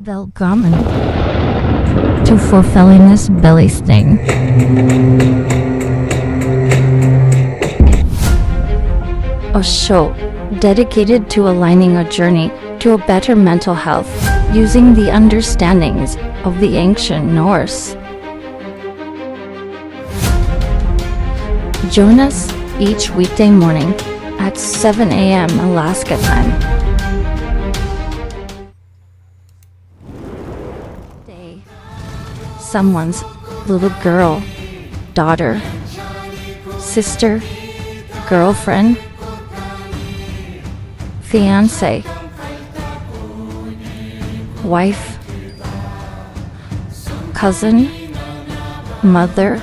Välkommen to fulfilling this belly sting. A show dedicated to aligning a journey to a better mental health using the understandings of the ancient Norse. Join us each weekday morning at 7 a.m. Alaska time. Someone's little girl, daughter, sister, girlfriend, fiance, wife, cousin, mother,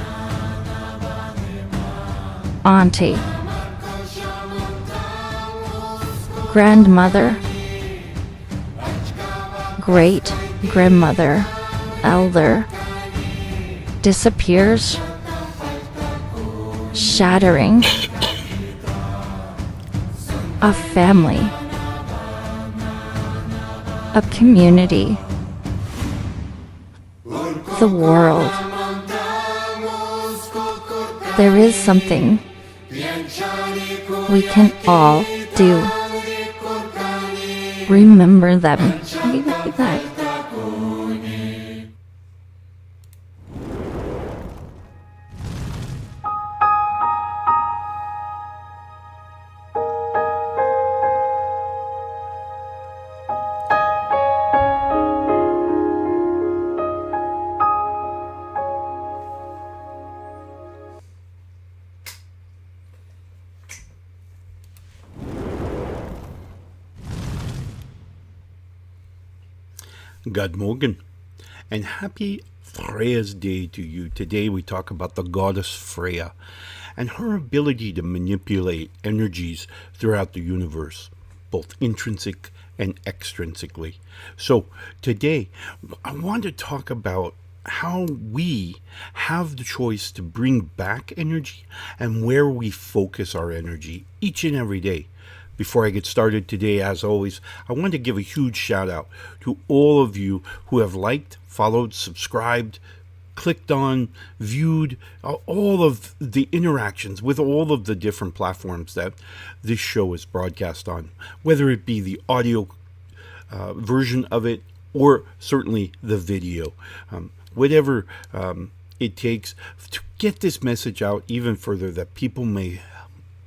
auntie, grandmother, great grandmother, elder, disappears, shattering, a family, a community, the world. There is something we can all do. Remember them. Look at that. God Morgen, and happy Freyja's Day to you. Today we talk about the goddess Freyja and her ability to manipulate energies throughout the universe, both intrinsic and extrinsically. So today I want to talk about how we have the choice to bring back energy and where we focus our energy each and every day. Before I get started today, as always, I want to give a huge shout out to all of you who have liked, followed, subscribed, clicked on, viewed, all of the interactions with all of the different platforms that this show is broadcast on, whether it be the audio version of it or certainly the video. Whatever it takes to get this message out even further, that people may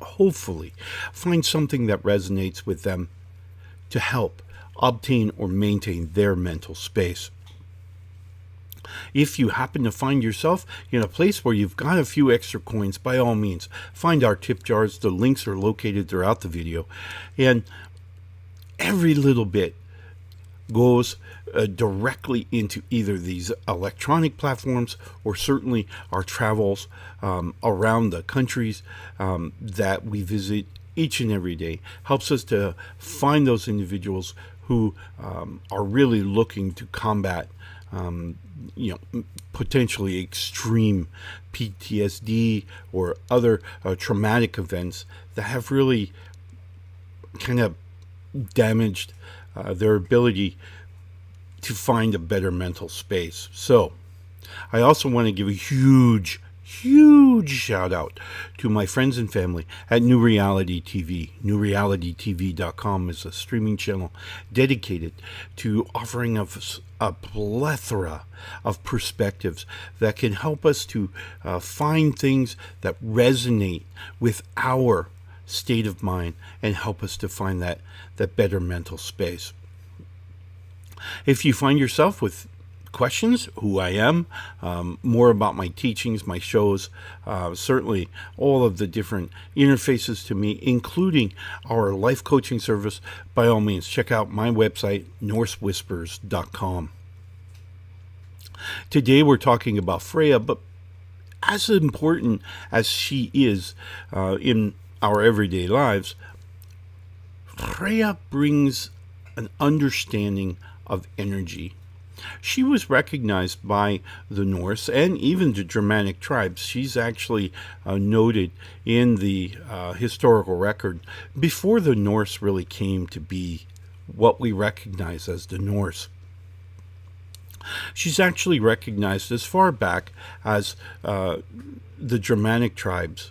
hopefully find something that resonates with them to help obtain or maintain their mental space. If you happen to find yourself in a place where you've got a few extra coins, by all means, find our tip jars. The links are located throughout the video, and every little bit goes directly into either these electronic platforms or certainly our travels around the countries that we visit each and every day. Helps us to find those individuals who are really looking to combat potentially extreme PTSD or other traumatic events that have really kind of damaged their ability to find a better mental space. So I also want to give a huge shout out to my friends and family at New Reality TV. newrealitytv.com is a streaming channel dedicated to offering us a plethora of perspectives that can help us to find things that resonate with our state of mind and help us to find that better mental space. If you find yourself with questions, who I am, more about my teachings, my shows, certainly all of the different interfaces to me, including our life coaching service, by all means, check out my website, norsewhispers.com. Today we're talking about Freyja, but as important as she is in our everyday lives, Freyja brings an understanding of energy. She was recognized by the Norse and even the Germanic tribes. She's actually noted in the historical record before the Norse really came to be what we recognize as the Norse. She's actually recognized as far back as the Germanic tribes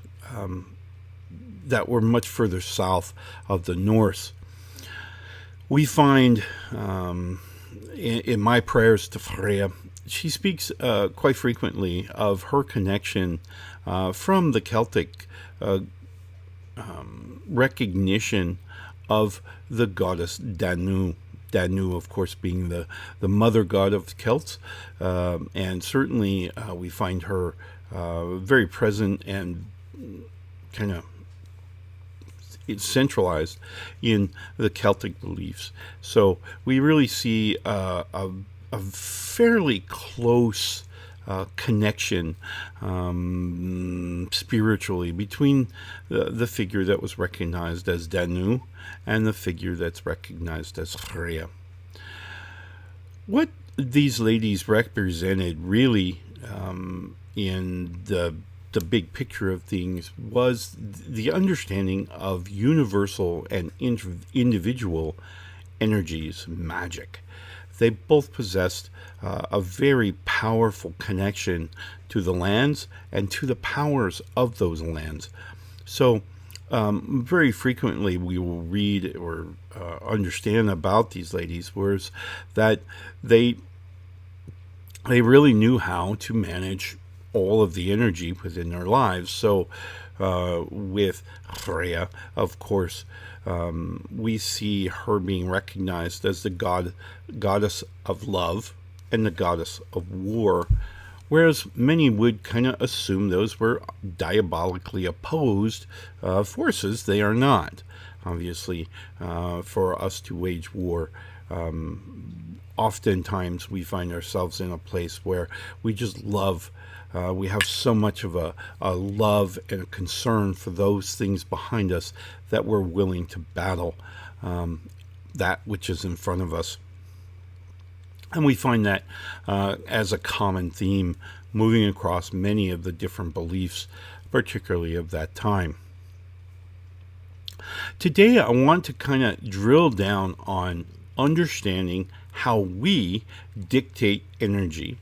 that were much further south of the Norse. We find in my prayers to Freyja, she speaks quite frequently of her connection from the Celtic recognition of the goddess Danu. Danu, of course, being the mother god of the Celts, and certainly we find her very present and kind of centralized in the Celtic beliefs. So we really see a fairly close connection spiritually between the figure that was recognized as Danu and the figure that's recognized as Freyja. What these ladies represented really in the big picture of things was the understanding of universal and individual energies, magic. They both possessed a very powerful connection to the lands and to the powers of those lands. So very frequently we will read or understand about these ladies was that they really knew how to manage all of the energy within their lives. So with Freyja, of course, we see her being recognized as the goddess of love and the goddess of war, whereas many would kind of assume those were diabolically opposed forces. They are not. Obviously, for us to wage war, oftentimes we find ourselves in a place where we just love. We have so much of a love and a concern for those things behind us that we're willing to battle that which is in front of us. And we find that as a common theme moving across many of the different beliefs, particularly of that time. Today, I want to kind of drill down on understanding how we dictate energy.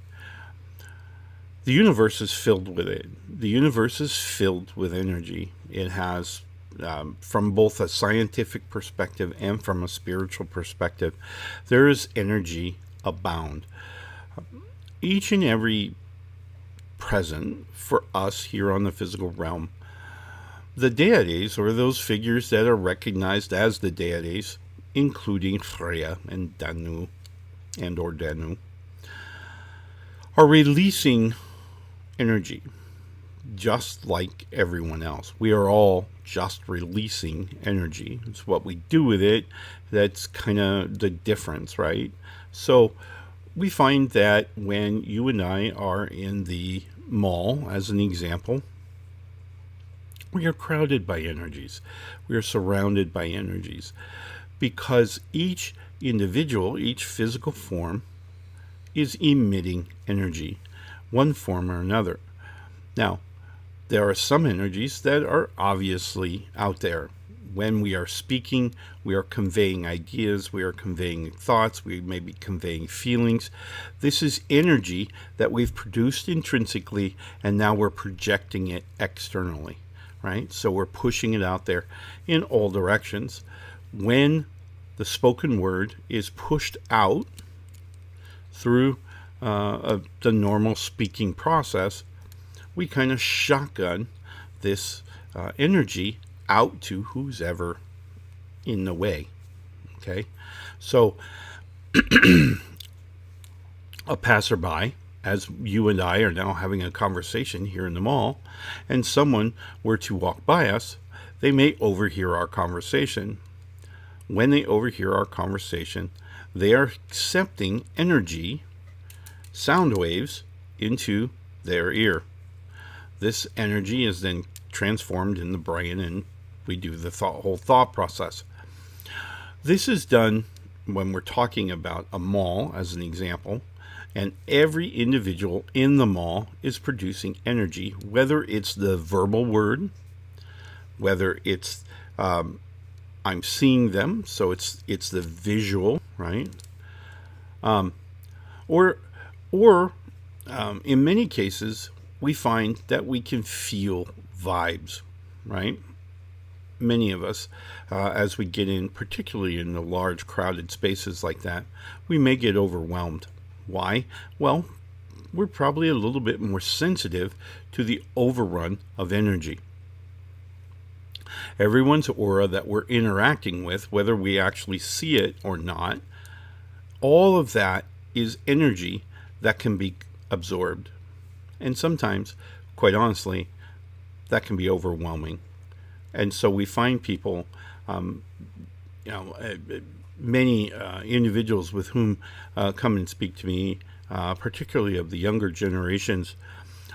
The universe is filled with it. The universe is filled with energy. It has, from both a scientific perspective and from a spiritual perspective, there is energy abound. Each and every present for us here on the physical realm, the deities, or those figures that are recognized as the deities, including Freyja and Danu, are releasing energy just like everyone else. We are all just releasing energy. It's what we do with it that's kind of the difference, right? So we find that when you and I are in the mall, as an example, we are crowded by energies. We are surrounded by energies because each individual, each physical form is emitting energy, one form or another. Now, there are some energies that are obviously out there. When we are speaking, we are conveying ideas, we are conveying thoughts, we may be conveying feelings. This is energy that we've produced intrinsically, and now we're projecting it externally, right? So we're pushing it out there in all directions. When the spoken word is pushed out through the normal speaking process, we kind of shotgun this energy out to who's ever in the way. Okay, so a passerby, as you and I are now having a conversation here in the mall, and someone were to walk by us, they may overhear our conversation. When they overhear our conversation, they are accepting energy, sound waves, into their ear. This energy is then transformed in the brain, and we do the whole thought process. This is done when we're talking about a mall, as an example, and every individual in the mall is producing energy, whether it's the verbal word, whether it's I'm seeing them, so it's the visual, right? Or Or in many cases, we find that we can feel vibes, right? Many of us, as we get in, particularly in the large crowded spaces like that, we may get overwhelmed. Why? Well, we're probably a little bit more sensitive to the overrun of energy. Everyone's aura that we're interacting with, whether we actually see it or not, all of that is energy that can be absorbed. And sometimes, quite honestly, that can be overwhelming. And so we find people, many individuals with whom come and speak to me, particularly of the younger generations,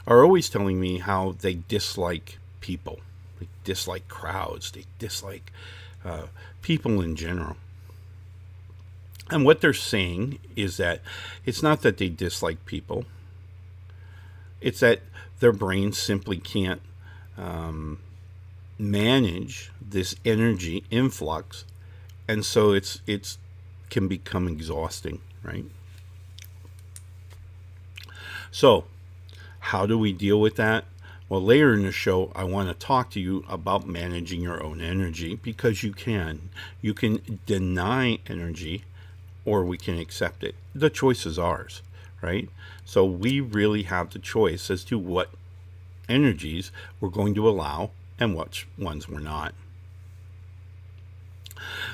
are always telling me how they dislike people. They dislike crowds. They dislike people in general. And what they're saying is that it's not that they dislike people. It's that their brains simply can't manage this energy influx, and so it's can become exhausting, right? So how do we deal with that? Well, later in the show, I want to talk to you about managing your own energy, because you can deny energy, or we can accept it. The choice is ours, right? So we really have the choice as to what energies we're going to allow and which ones we're not.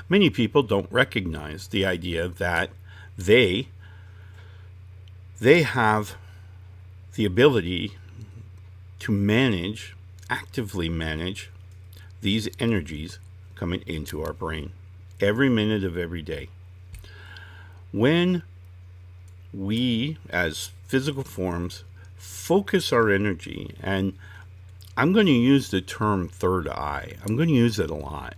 Many people don't recognize the idea that they have the ability to actively manage these energies coming into our brain every minute of every day. When we, as physical forms, focus our energy, and I'm going to use the term third eye. I'm going to use it a lot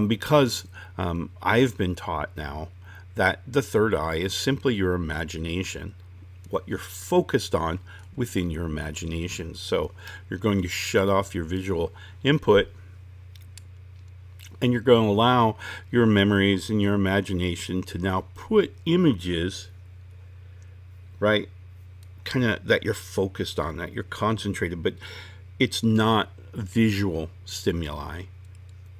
because I've been taught now that the third eye is simply your imagination, what you're focused on within your imagination. So you're going to shut off your visual input, and you're going to allow your memories and your imagination to now put images, right, kind of that you're focused on, that you're concentrated, but it's not visual stimuli.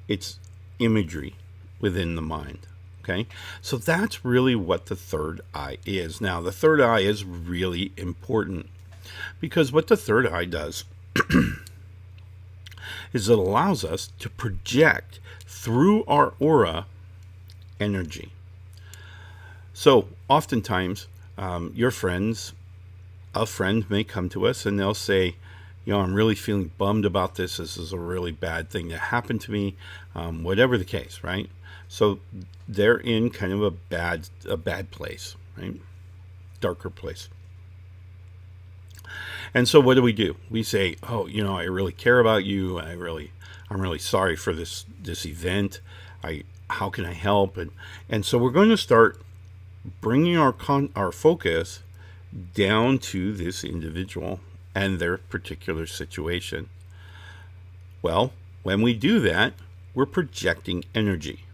It's imagery within the mind. Okay? So that's really what the third eye is. Now, the third eye is really important because what the third eye does is it allows us to project through our aura energy. So oftentimes, a friend may come to us and they'll say, I'm really feeling bummed about this. This is a really bad thing that happened to me, whatever the case, right? So they're in kind of a bad place, right? Darker place. And so what do? We say, I really care about you. I'm really sorry for this event. How can I help? And so we're going to start bringing our focus down to this individual and their particular situation. Well, when we do that, we're projecting energy.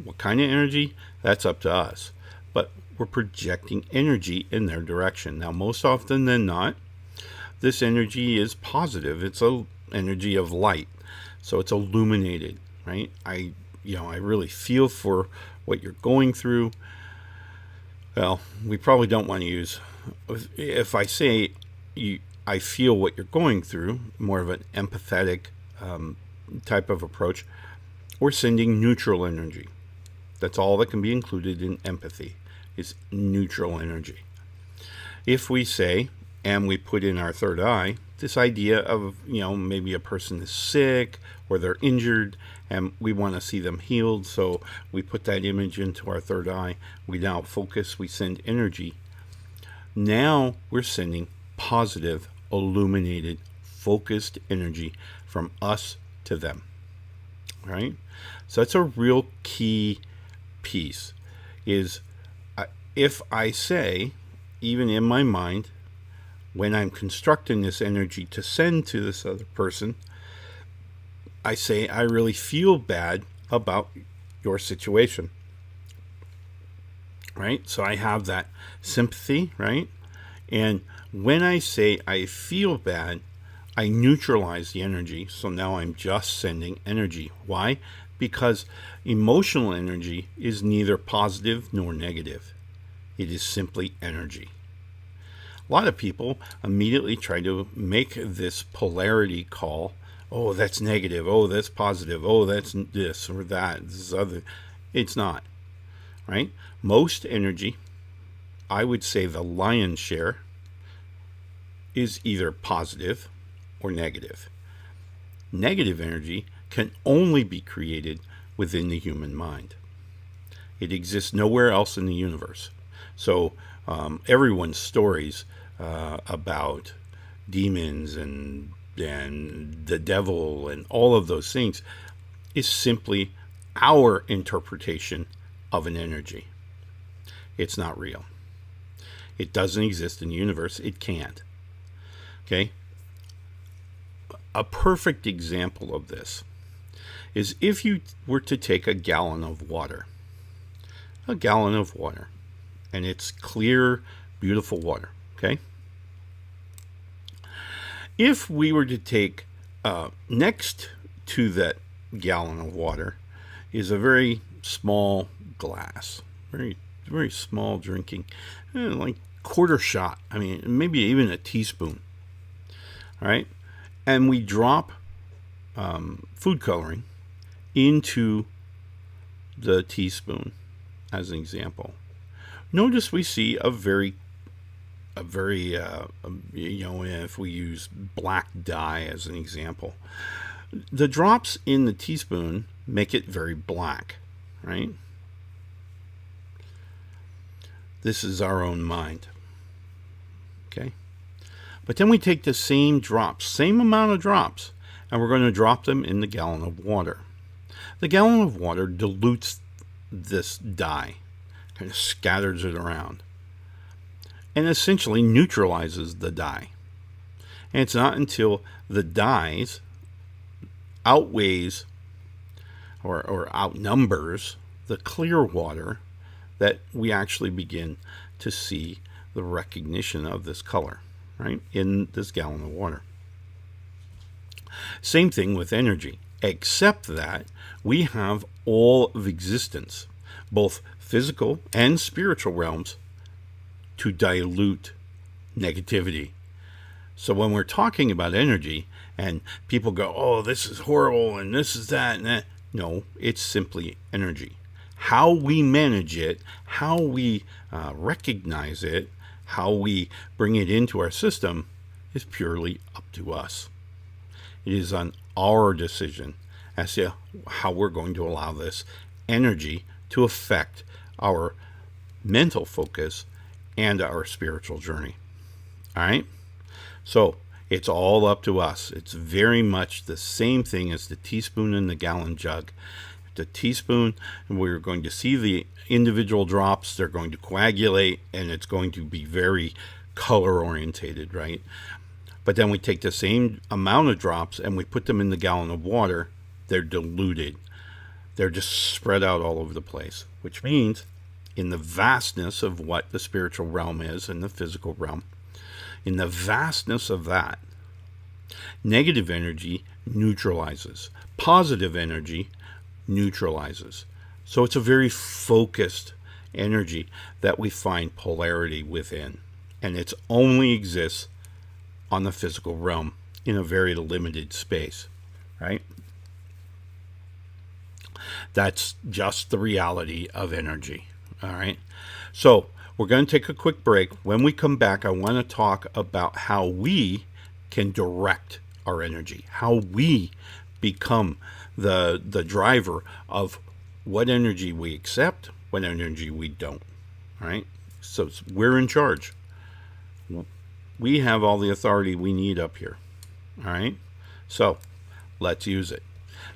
What kind of energy? That's up to us. But we're projecting energy in their direction. Now, most often than not, this energy is positive. It's an energy of light. So it's illuminated, right? I really feel for what you're going through. Well, we probably don't want to use, if I say I feel what you're going through, more of an empathetic type of approach, we're sending neutral energy. That's all that can be included in empathy, is neutral energy. If we say, and we put in our third eye, this idea of, maybe a person is sick or they're injured and we want to see them healed, so we put that image into our third eye. We now focus, we send energy. Now we're sending positive, illuminated, focused energy from us to them, right? So that's a real key piece, is if I say, even in my mind, when I'm constructing this energy to send to this other person, I say, I really feel bad about your situation, right? So I have that sympathy, right? And when I say I feel bad, I neutralize the energy. So now I'm just sending energy. Why? Because emotional energy is neither positive nor negative. It is simply energy. A lot of people immediately try to make this polarity call. Oh, that's negative. Oh, that's positive. Oh, that's this or that. This is other. It's not, right? Most energy, I would say the lion's share, is either positive or negative. Negative energy can only be created within the human mind. It exists nowhere else in the universe. So everyone's stories about demons and the devil and all of those things is simply our interpretation of an energy. It's not real. It doesn't exist in the universe. It can't. Okay? A perfect example of this is if you were to take a gallon of water, and it's clear, beautiful water, okay? If we were to take next to that gallon of water is a very small glass, very, very small drinking, like quarter shot, I mean, maybe even a teaspoon, all right? And we drop food coloring into the teaspoon as an example. Notice we see a very if we use black dye as an example, the drops in the teaspoon make it very black, right? This is our own mind, okay? But then we take the same drops, same amount of drops, and we're going to drop them in the gallon of water. The gallon of water dilutes this dye, kind of scatters it around, and essentially neutralizes the dye. And it's not until the dyes outweighs or outnumbers the clear water that we actually begin to see the recognition of this color, right, in this gallon of water. Same thing with energy, except that we have all of existence, both physical and spiritual realms, to dilute negativity. So when we're talking about energy and people go, oh, this is horrible and this is that and that, no, it's simply energy. How we manage it, how we recognize it, how we bring it into our system is purely up to us. It is on our decision as to how we're going to allow this energy to affect our mental focus and our spiritual journey. All right? So it's all up to us. It's very much the same thing as the teaspoon in the gallon jug. The teaspoon, and we're going to see the individual drops. They're going to coagulate, and it's going to be very color orientated, right? But then we take the same amount of drops and we put them in the gallon of water. They're diluted. They're just spread out all over the place, which means in the vastness of what the spiritual realm is and the physical realm, in the vastness of that, negative energy neutralizes. Positive energy neutralizes. So it's a very focused energy that we find polarity within. And it only exists on the physical realm in a very limited space, right? That's just the reality of energy, all right? So we're going to take a quick break. When we come back, I want to talk about how we can direct our energy, how we become the driver of what energy we accept, what energy we don't, all right? So we're in charge. We have all the authority we need up here, all right? So let's use it.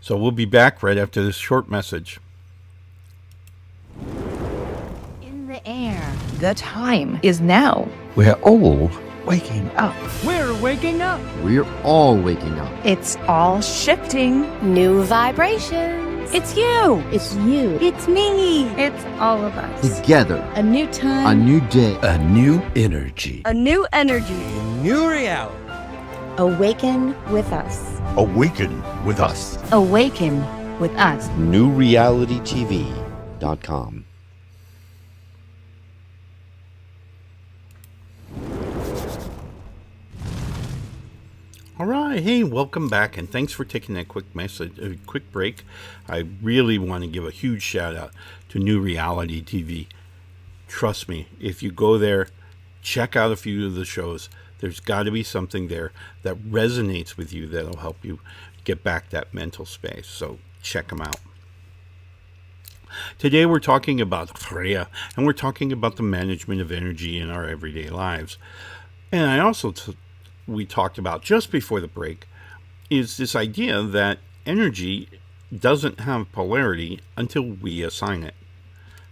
So we'll be back right after this short message. In the air. The time is now. We're all waking up. We're waking up. We're all waking up. It's all shifting. New vibrations. It's you. It's you. It's me. It's all of us. Together. A new time. A new day. A new energy. A new energy. New reality. Awaken with us. Awaken with us. Awaken with us. newrealitytv.com. All right, hey, welcome back, and thanks for taking that quick break. I really want to give a huge shout out to New Reality TV. Trust me, if you go there, check out a few of the shows. There's got to be something there that resonates with you that'll help you get back that mental space. So check them out. Today we're talking about Freyja, and we're talking about the management of energy in our everyday lives. And I also we talked about just before the break is this idea that energy doesn't have polarity until we assign it.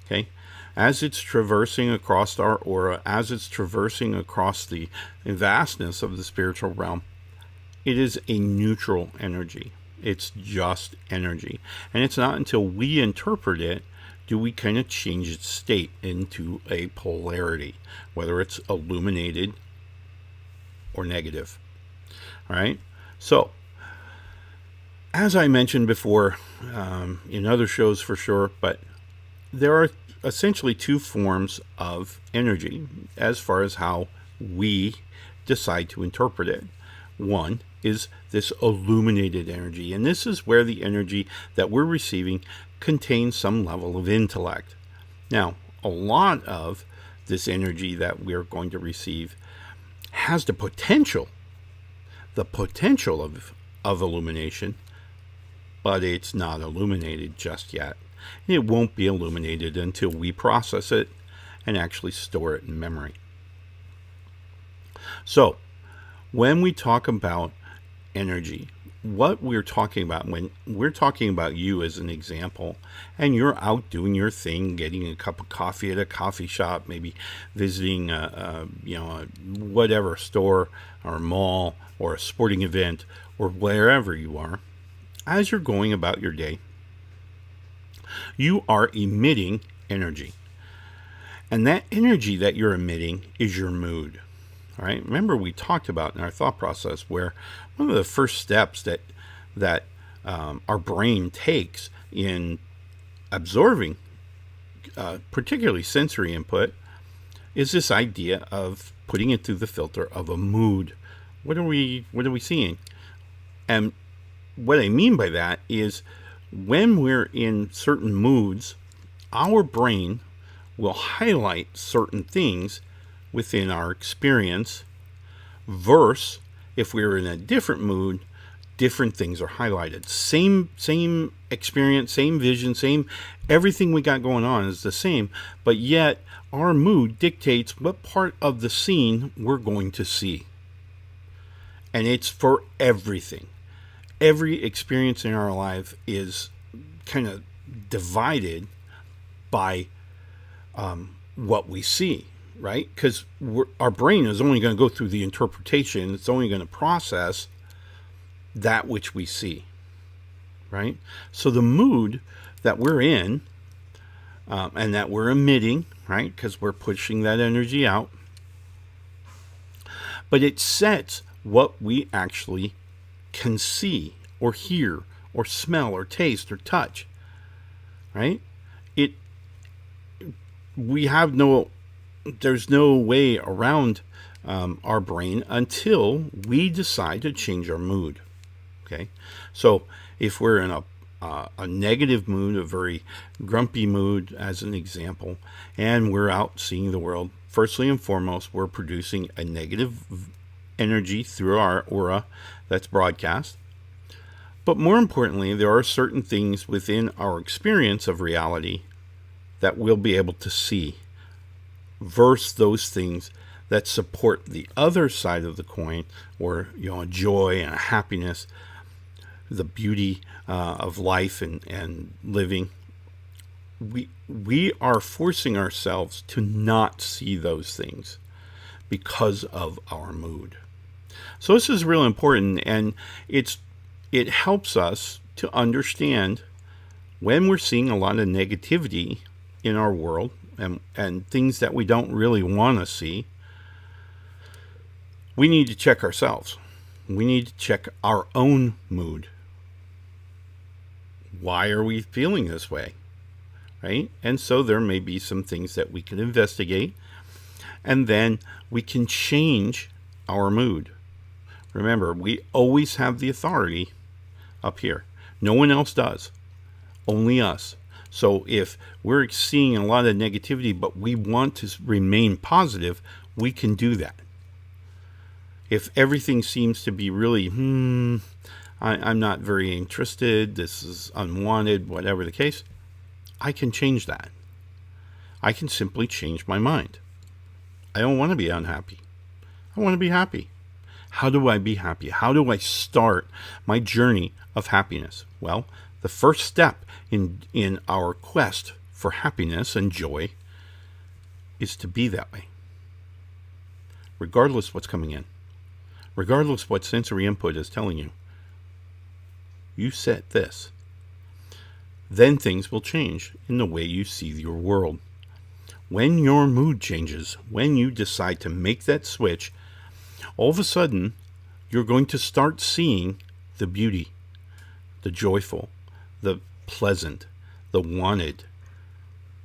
Okay? As it's traversing across our aura, as it's traversing across the vastness of the spiritual realm, it is a neutral energy. It's just energy. And it's not until we interpret it do we kind of change its state into a polarity, whether it's illuminated or negative. All right? So, as I mentioned before, in other shows for sure, but there are essentially two forms of energy as far as how we decide to interpret it. One is this illuminated energy, and this is where the energy that we're receiving contains some level of intellect. Now, a lot of this energy that we're going to receive has the potential of illumination, but it's not illuminated just yet. It won't be illuminated until we process it and actually store it in memory. So, when we talk about energy, what we're talking about when we're talking about you as an example, and you're out doing your thing, getting a cup of coffee at a coffee shop, maybe visiting a whatever store or mall or a sporting event or wherever you are, as you're going about your day, you are emitting energy. And that energy that you're emitting is your mood. All right. Remember, we talked about in our thought process where one of the first steps that our brain takes in absorbing, particularly sensory input, is this idea of putting it through the filter of a mood. What are we seeing? And what I mean by that is when we're in certain moods, our brain will highlight certain things within our experience, versus if we're in a different mood, different things are highlighted. Same experience, same vision, same everything we got going on is the same, but yet our mood dictates what part of the scene we're going to see. And it's for everything. Every experience in our life is kind of divided by what we see. Right? Because our brain is only going to go through the interpretation. It's only going to process that which we see. Right? So the mood that we're in and that we're emitting, right? Because we're pushing that energy out. But it sets what we actually can see or hear or smell or taste or touch. Right? There's no way around our brain until we decide to change our mood. Okay, so if we're in a negative mood, a very grumpy mood, as an example, and we're out seeing the world, firstly and foremost, we're producing a negative energy through our aura that's broadcast. But more importantly, there are certain things within our experience of reality that we'll be able to see, versus those things that support the other side of the coin, or a joy and a happiness, the beauty of life and living. We are forcing ourselves to not see those things because of our mood. So this is real important, and it helps us to understand when we're seeing a lot of negativity in our world and things that we don't really want to see, we need to check ourselves. We need to check our own mood. Why are we feeling this way? Right? And so there may be some things that we can investigate, and then we can change our mood. Remember, we always have the authority up here. No one else does. Only us. So if we're seeing a lot of negativity, but we want to remain positive, we can do that. If everything seems to be really, I'm not very interested, this is unwanted, whatever the case, I can change that. I can simply change my mind. I don't want to be unhappy. I want to be happy. How do I be happy? How do I start my journey of happiness? Well, the first step in our quest for happiness and joy is to be that way. Regardless what's coming in. Regardless what sensory input is telling you. You set this. Then things will change in the way you see your world. When your mood changes, when you decide to make that switch, all of a sudden, you're going to start seeing the beauty, the joyful, the pleasant, the wanted,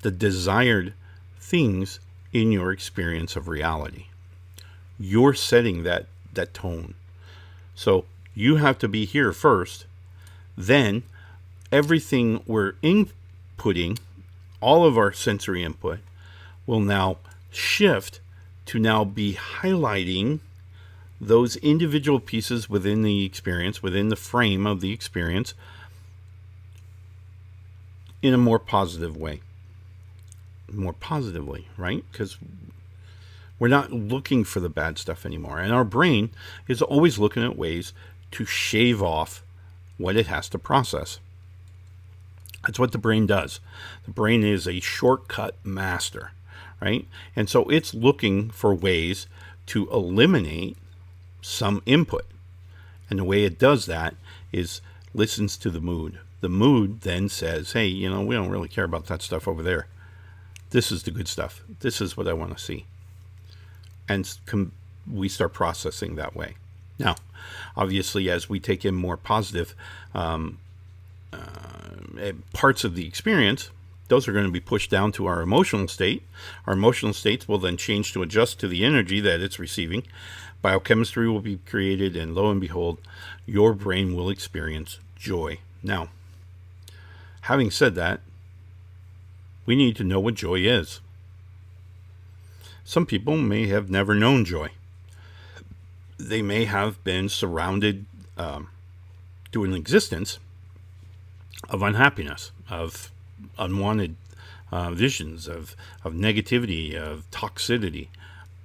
the desired things in your experience of reality. You're setting that tone. So you have to be here first. Then everything we're inputting, all of our sensory input, will now shift to now be highlighting those individual pieces within the experience, within the frame of the experience, in a more positive way. More positively, right? Because we're not looking for the bad stuff anymore. And our brain is always looking at ways to shave off what it has to process. That's what the brain does. The brain is a shortcut master, right? And so it's looking for ways to eliminate some input. And the way it does that is listens to the mood. The mood then says, hey, we don't really care about that stuff over there. This is the good stuff. This is what I want to see. And we start processing that way. Now, obviously, as we take in more positive parts of the experience, those are going to be pushed down to our emotional state. Our emotional states will then change to adjust to the energy that it's receiving. Biochemistry will be created, and lo and behold, your brain will experience joy. Now, having said that, we need to know what joy is. Some people may have never known joy. They may have been surrounded to an existence of unhappiness, of unwanted visions, of negativity, of toxicity.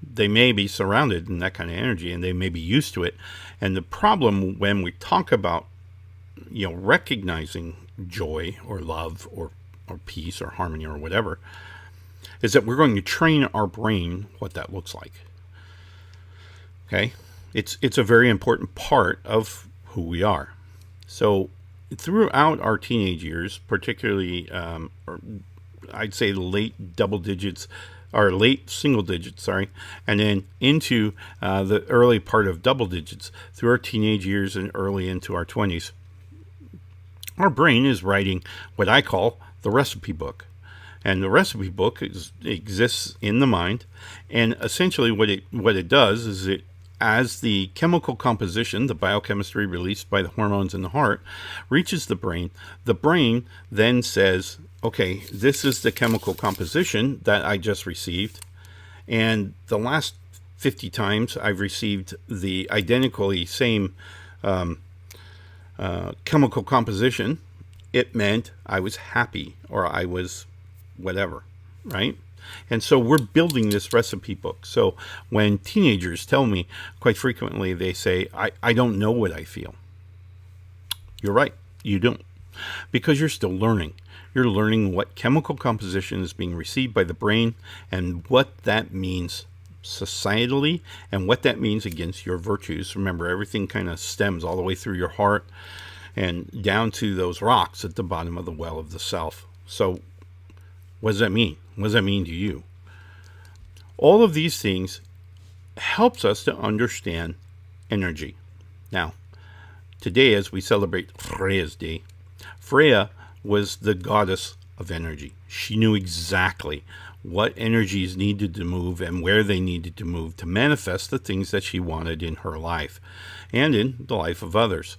They may be surrounded in that kind of energy, and they may be used to it. And the problem when we talk about, recognizing joy or love or peace or harmony or whatever, is that we're going to train our brain what that looks like. Okay? It's a very important part of who we are. So throughout our teenage years, particularly, I'd say late double digits, or late single digits, and then into the early part of double digits, through our teenage years and early into our 20s, our brain is writing what I call the recipe book. And the recipe book exists in the mind, and essentially what it does is it, as the chemical composition, the biochemistry released by the hormones in the heart, reaches the brain then says, okay, this is the chemical composition that I just received, and the last 50 times I've received the identically same chemical composition, it meant I was happy or I was whatever, right? And so we're building this recipe book. So when teenagers tell me, quite frequently, they say, I don't know what I feel. You're right, you don't. Because you're still learning. You're learning what chemical composition is being received by the brain and what that means societally and what that means against your virtues. Remember, everything kind of stems all the way through your heart, and down to those rocks at the bottom of the well of the self. So what does that mean? What does that mean to you? All of these things helps us to understand energy. Now, today as we celebrate Freyja's Day, Freyja was the goddess of energy. She knew exactly what energies needed to move and where they needed to move to manifest the things that she wanted in her life and in the life of others.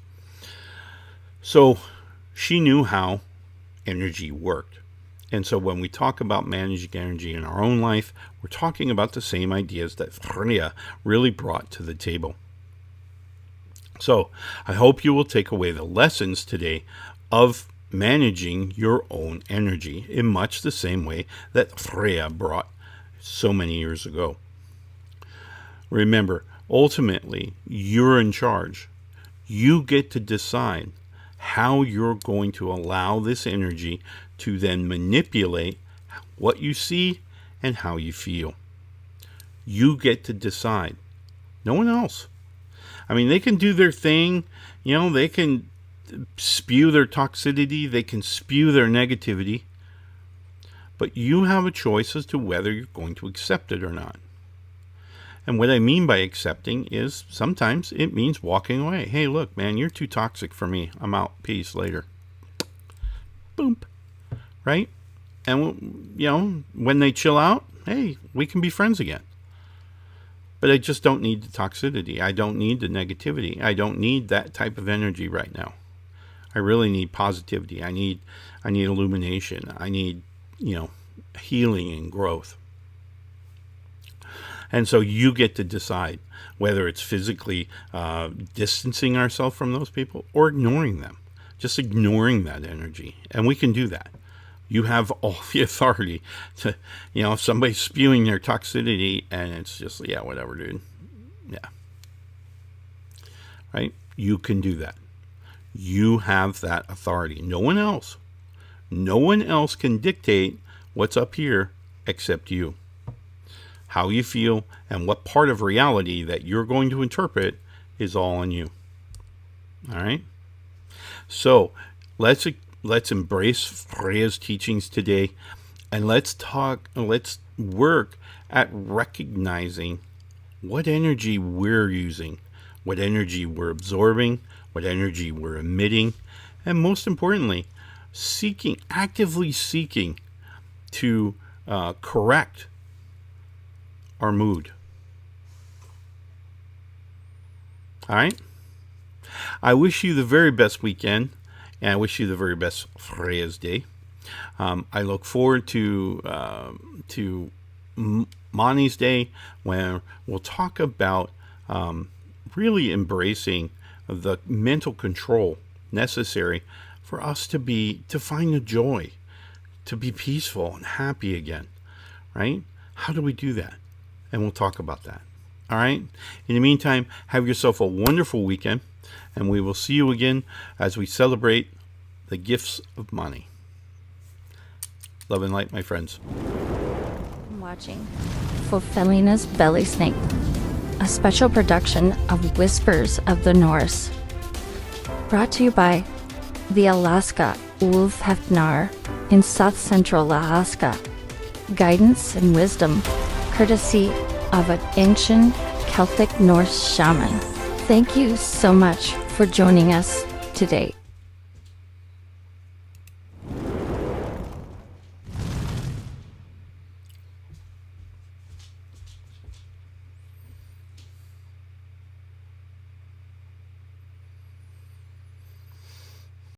So she knew how energy worked. And so when we talk about managing energy in our own life, we're talking about the same ideas that Freyja really brought to the table. So I hope you will take away the lessons today of managing your own energy in much the same way that Freyja brought so many years ago. Remember, ultimately, you're in charge. You get to decide how you're going to allow this energy to then manipulate what you see and how you feel. You get to decide. No one else. I mean, they can do their thing, they can spew their toxicity, they can spew their negativity, but you have a choice as to whether you're going to accept it or not. And what I mean by accepting is sometimes it means walking away. Hey, look, man, you're too toxic for me. I'm out. Peace. Later. Boom. Right? And, when they chill out, hey, we can be friends again. But I just don't need the toxicity. I don't need the negativity. I don't need that type of energy right now. I really need positivity. I need illumination. I need, healing and growth. And so you get to decide whether it's physically distancing ourselves from those people or ignoring them, just ignoring that energy. And we can do that. You have all the authority to, if somebody's spewing their toxicity and it's just, yeah, whatever, dude. Yeah. Right? You can do that. You have that authority. No one else. No one else can dictate what's up here except you. How you feel and what part of reality that you're going to interpret is all on you. All right? So let's embrace Freyja's teachings today, and let's work at recognizing what energy we're using, what energy we're absorbing, what energy we're emitting, and most importantly, actively seeking to correct our mood. All right? I wish you the very best weekend, and I wish you the very best Freyja's Day. I look forward to Mani's Day, where we'll talk about really embracing the mental control necessary for us to find the joy, to be peaceful and happy again, right? How do we do that? And we'll talk about that. All right? In the meantime, have yourself a wonderful weekend, and we will see you again as we celebrate the gifts of money. Love and light, my friends. Watching for Felina's Belly Snake, a special production of Whispers of the Norse. Brought to you by the Alaska Ulf Hefnar in South Central Alaska. Guidance and wisdom, courtesy of an ancient Celtic Norse shaman. Thank you so much for joining us today.